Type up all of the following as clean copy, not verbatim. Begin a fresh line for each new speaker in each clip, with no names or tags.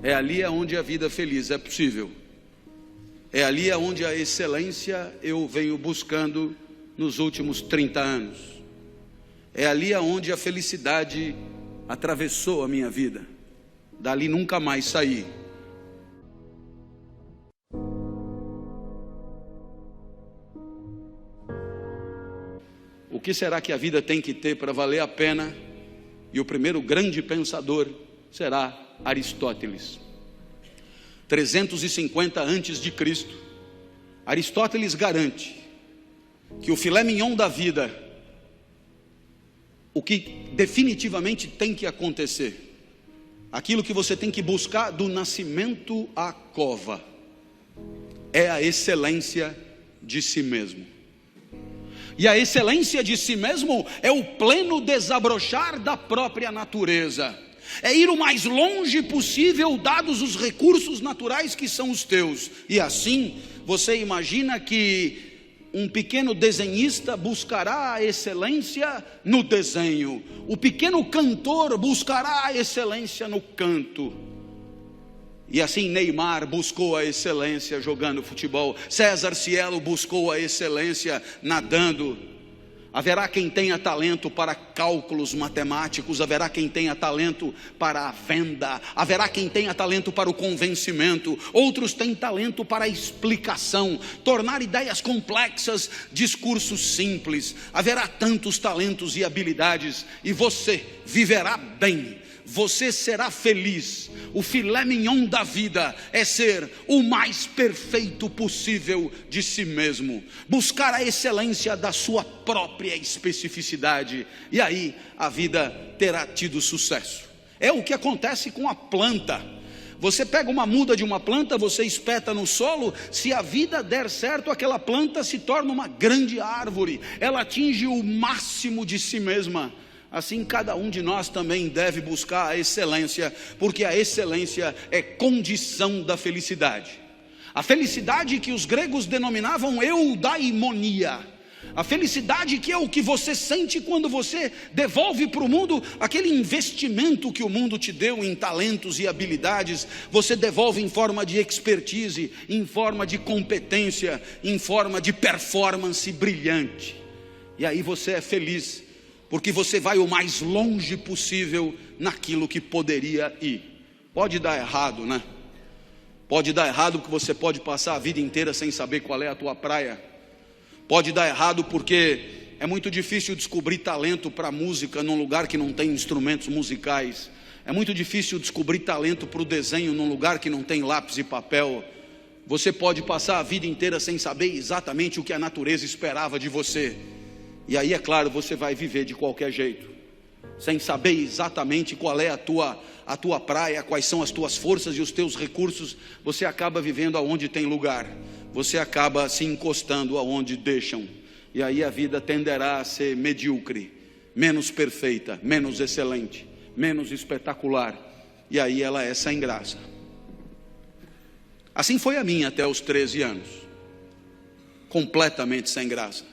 É ali onde a vida feliz é possível. É ali onde a excelência eu venho buscando nos últimos 30 anos. É ali onde a felicidade atravessou a minha vida. Dali nunca mais saí. O que será que a vida tem que ter para valer a pena? E o primeiro grande pensador será Aristóteles. 350 antes de Cristo. Aristóteles garante que o filé mignon da vida, o que definitivamente tem que acontecer, aquilo que você tem que buscar do nascimento à cova, é a excelência de si mesmo. E a excelência de si mesmo é o pleno desabrochar da própria natureza. É ir o mais longe possível, dados os recursos naturais que são os teus. E assim, você imagina que um pequeno desenhista buscará a excelência no desenho. O pequeno cantor buscará a excelência no canto. E assim Neymar buscou a excelência jogando futebol. César Cielo buscou a excelência nadando. Haverá quem tenha talento para cálculos matemáticos, haverá quem tenha talento para a venda, haverá quem tenha talento para o convencimento, outros têm talento para a explicação, tornar ideias complexas, discursos simples. Haverá tantos talentos e habilidades, e você viverá bem. Você será feliz. O filé mignon da vida é ser o mais perfeito possível de si mesmo, buscar a excelência da sua própria especificidade, e aí a vida terá tido sucesso. É o que acontece com a planta. Você pega uma muda de uma planta, você espeta no solo, se a vida der certo, aquela planta se torna uma grande árvore, ela atinge o máximo de si mesma. Assim cada um de nós também deve buscar a excelência, porque a excelência é condição da felicidade. A felicidade que os gregos denominavam eudaimonia. A felicidade que é o que você sente quando você devolve para o mundo aquele investimento que o mundo te deu em talentos e habilidades. Você devolve em forma de expertise, em forma de competência, em forma de performance brilhante. E aí você é feliz, porque você vai o mais longe possível naquilo que poderia ir. Pode dar errado, né? Pode dar errado porque você pode passar a vida inteira sem saber qual é a tua praia. Pode dar errado porque é muito difícil descobrir talento para música num lugar que não tem instrumentos musicais. É muito difícil descobrir talento para o desenho num lugar que não tem lápis e papel. Você pode passar a vida inteira sem saber exatamente o que a natureza esperava de você. E aí, é claro, você vai viver de qualquer jeito, sem saber exatamente qual é a tua praia, quais são as tuas forças e os teus recursos. Você acaba vivendo aonde tem lugar, você acaba se encostando aonde deixam. E aí a vida tenderá a ser medíocre, menos perfeita, menos excelente, menos espetacular. E aí ela é sem graça. Assim foi a minha até os 13 anos, completamente sem graça.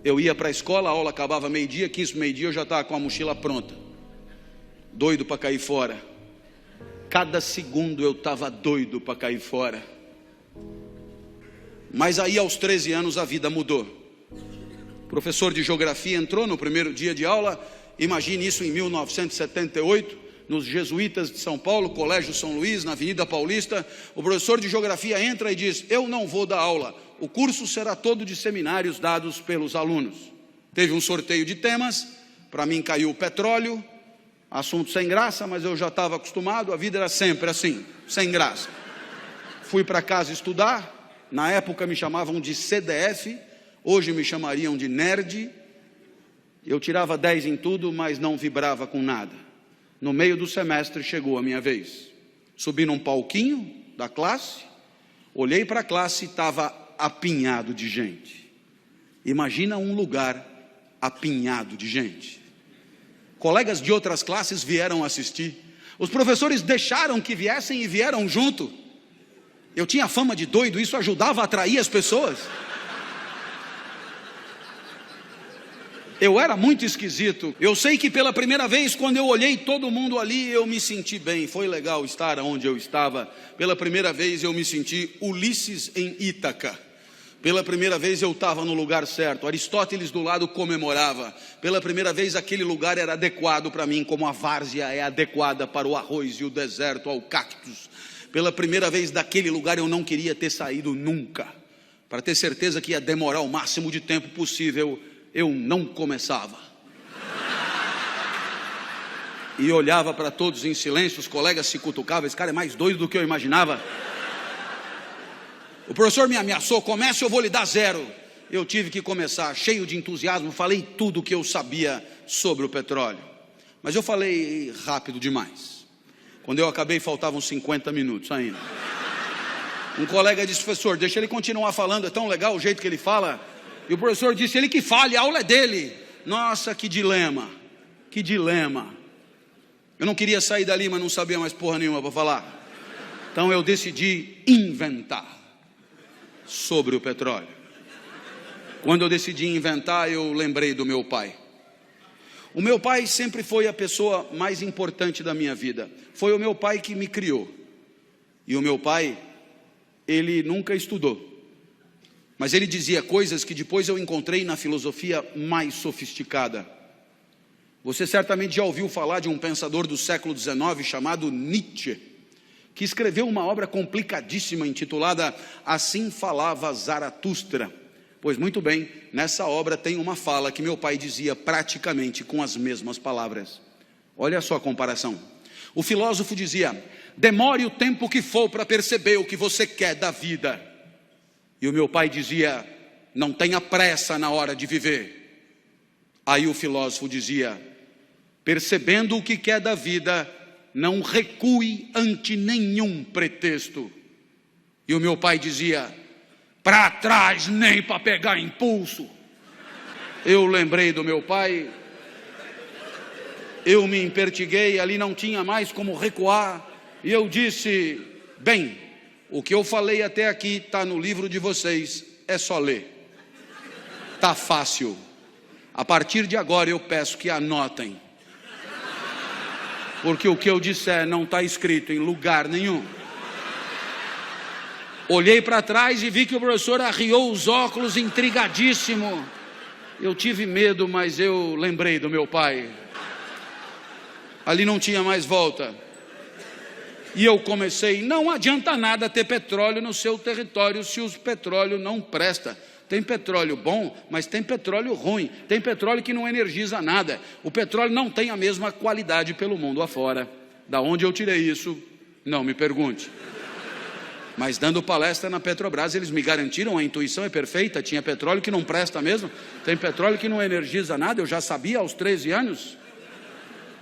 Eu ia para a escola, a aula acabava meio-dia, 15 meio-dia eu já estava com a mochila pronta, doido para cair fora. Cada segundo eu estava doido para cair fora. Mas aí aos 13 anos a vida mudou. O professor de geografia entrou no primeiro dia de aula. Imagine isso em 1978, nos Jesuítas de São Paulo, Colégio São Luís, na Avenida Paulista. O professor de geografia entra e diz: eu não vou dar aula, o curso será todo de seminários dados pelos alunos. Teve um sorteio de temas, para mim caiu o petróleo, assunto sem graça, mas eu já estava acostumado, a vida era sempre assim, sem graça. Fui para casa estudar, na época me chamavam de CDF, hoje me chamariam de nerd. Eu tirava 10 em tudo, mas não vibrava com nada. No meio do semestre chegou a minha vez. Subi num palquinho da classe, olhei para a classe e estava apinhado de gente. Imagina um lugar apinhado de gente. Colegas de outras classes vieram assistir. Os professores deixaram que viessem e vieram junto. Eu tinha fama de doido, isso ajudava a atrair as pessoas. Eu era muito esquisito. Eu sei que pela primeira vez, quando eu olhei todo mundo ali, eu me senti bem. Foi legal estar onde eu estava. Pela primeira vez eu me senti Ulisses em Ítaca. Pela primeira vez eu estava no lugar certo. Aristóteles do lado comemorava. Pela primeira vez aquele lugar era adequado para mim, como a várzea é adequada para o arroz e o deserto ao cactus. Pela primeira vez daquele lugar eu não queria ter saído nunca. Para ter certeza que ia demorar o máximo de tempo possível, eu não começava. E olhava para todos em silêncio, os colegas se cutucavam. Esse cara é mais doido do que eu imaginava. O professor me ameaçou: comece, eu vou lhe dar 0. Eu tive que começar, cheio de entusiasmo, falei tudo o que eu sabia sobre o petróleo. Mas eu falei rápido demais. Quando eu acabei, faltavam 50 minutos ainda. Um colega disse: professor, deixa ele continuar falando, é tão legal o jeito que ele fala. E o professor disse: ele que fale, a aula é dele. Nossa, que dilema, que dilema. Eu não queria sair dali, mas não sabia mais porra nenhuma para falar. Então eu decidi inventar sobre o petróleo. Quando eu decidi inventar, eu lembrei do meu pai. O meu pai sempre foi a pessoa mais importante da minha vida. Foi o meu pai que me criou. E o meu pai, ele nunca estudou. Mas ele dizia coisas que depois eu encontrei na filosofia mais sofisticada. Você certamente já ouviu falar de um pensador do século XIX chamado Nietzsche, que escreveu uma obra complicadíssima intitulada Assim Falava Zaratustra. Pois muito bem, nessa obra tem uma fala que meu pai dizia praticamente com as mesmas palavras. Olha só a comparação. O filósofo dizia: demore o tempo que for para perceber o que você quer da vida. E o meu pai dizia: não tenha pressa na hora de viver. Aí o filósofo dizia: percebendo o que quer da vida, não recue ante nenhum pretexto. E o meu pai dizia: para trás nem para pegar impulso. Eu lembrei do meu pai, eu me empertiguei, ali não tinha mais como recuar, e eu disse: bem, o que eu falei até aqui está no livro de vocês, é só ler. Está fácil. A partir de agora eu peço que anotem, porque o que eu disser não está escrito em lugar nenhum. Olhei para trás e vi que o professor arriou os óculos intrigadíssimo. Eu tive medo, mas eu lembrei do meu pai. Ali não tinha mais volta. E eu comecei: não adianta nada ter petróleo no seu território se o petróleo não presta. Tem petróleo bom, mas tem petróleo ruim. Tem petróleo que não energiza nada. O petróleo não tem a mesma qualidade pelo mundo afora. Da onde eu tirei isso? Não me pergunte. Mas dando palestra na Petrobras, eles me garantiram: a intuição é perfeita, tinha petróleo que não presta mesmo, tem petróleo que não energiza nada, eu já sabia aos 13 anos.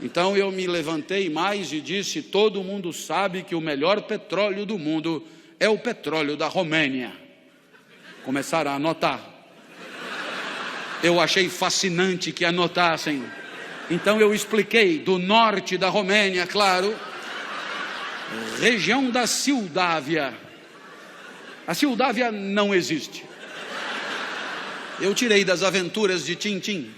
Então eu me levantei mais e disse: todo mundo sabe que o melhor petróleo do mundo é o petróleo da Romênia. Começaram a anotar. Eu achei fascinante que anotassem. Então eu expliquei: do norte da Romênia, claro, região da Sildávia. A Sildávia não existe. Eu tirei das aventuras de Tintim.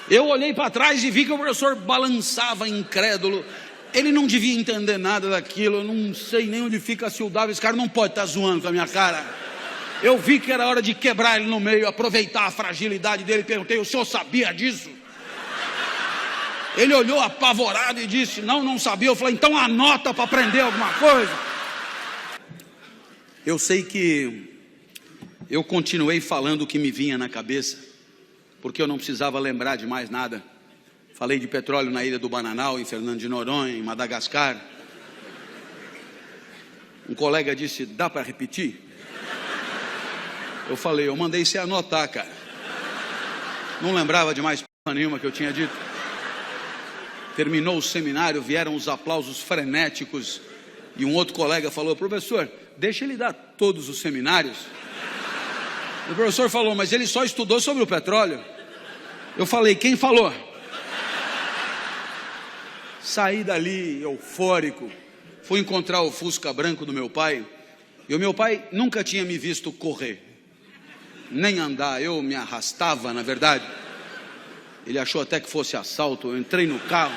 Eu olhei para trás e vi que o professor balançava incrédulo. Ele não devia entender nada daquilo. Eu não sei nem onde fica a Sildávia. Esse cara não pode estar zoando com a minha cara. Eu vi que era hora de quebrar ele no meio, aproveitar a fragilidade dele. Perguntei: o senhor sabia disso? Ele olhou apavorado e disse: não sabia. Eu falei: então anota para aprender alguma coisa. Eu sei que eu continuei falando o que me vinha na cabeça, porque eu não precisava lembrar de mais nada. Falei de petróleo na Ilha do Bananal, em Fernando de Noronha, em Madagascar. Um colega disse: dá para repetir? Eu falei: eu mandei você anotar, cara. Não lembrava de mais porra nenhuma que eu tinha dito. Terminou o seminário, vieram os aplausos frenéticos, e um outro colega falou: professor, deixa ele dar todos os seminários. O professor falou: mas ele só estudou sobre o petróleo. Eu falei: quem falou? Saí dali eufórico, fui encontrar o Fusca branco do meu pai, e o meu pai nunca tinha me visto correr. nem andar, eu me arrastava, na verdade. Ele achou até que fosse assalto. Eu entrei no carro,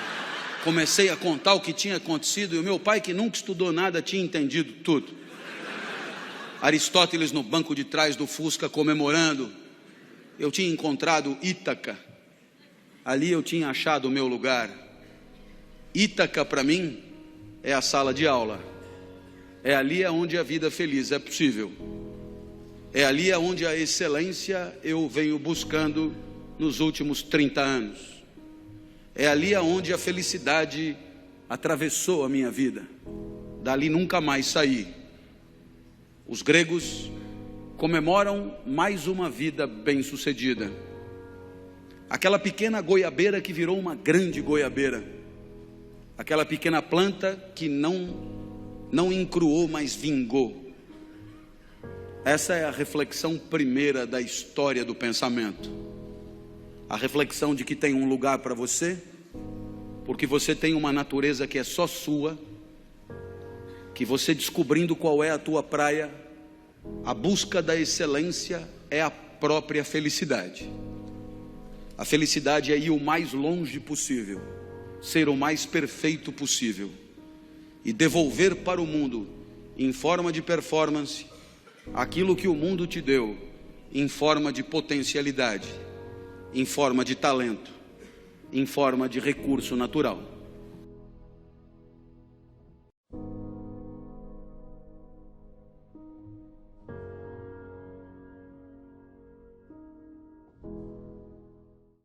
comecei a contar o que tinha acontecido, e o meu pai, que nunca estudou nada, tinha entendido tudo. Aristóteles no banco de trás do Fusca comemorando. Eu tinha encontrado Ítaca. Ali eu tinha achado o meu lugar. Ítaca para mim é a sala de aula. É ali onde a vida feliz é possível. É ali onde a excelência eu venho buscando nos últimos 30 anos. É ali onde a felicidade atravessou a minha vida. Dali nunca mais saí. Os gregos comemoram mais uma vida bem-sucedida. Aquela pequena goiabeira que virou uma grande goiabeira. Aquela pequena planta que não encruou, mas vingou. Essa é a reflexão primeira da história do pensamento. A reflexão de que tem um lugar para você, porque você tem uma natureza que é só sua, que você descobrindo qual é a tua praia, a busca da excelência é a própria felicidade. A felicidade é ir o mais longe possível, ser o mais perfeito possível e devolver para o mundo, em forma de performance, aquilo que o mundo te deu, em forma de potencialidade, em forma de talento, em forma de recurso natural.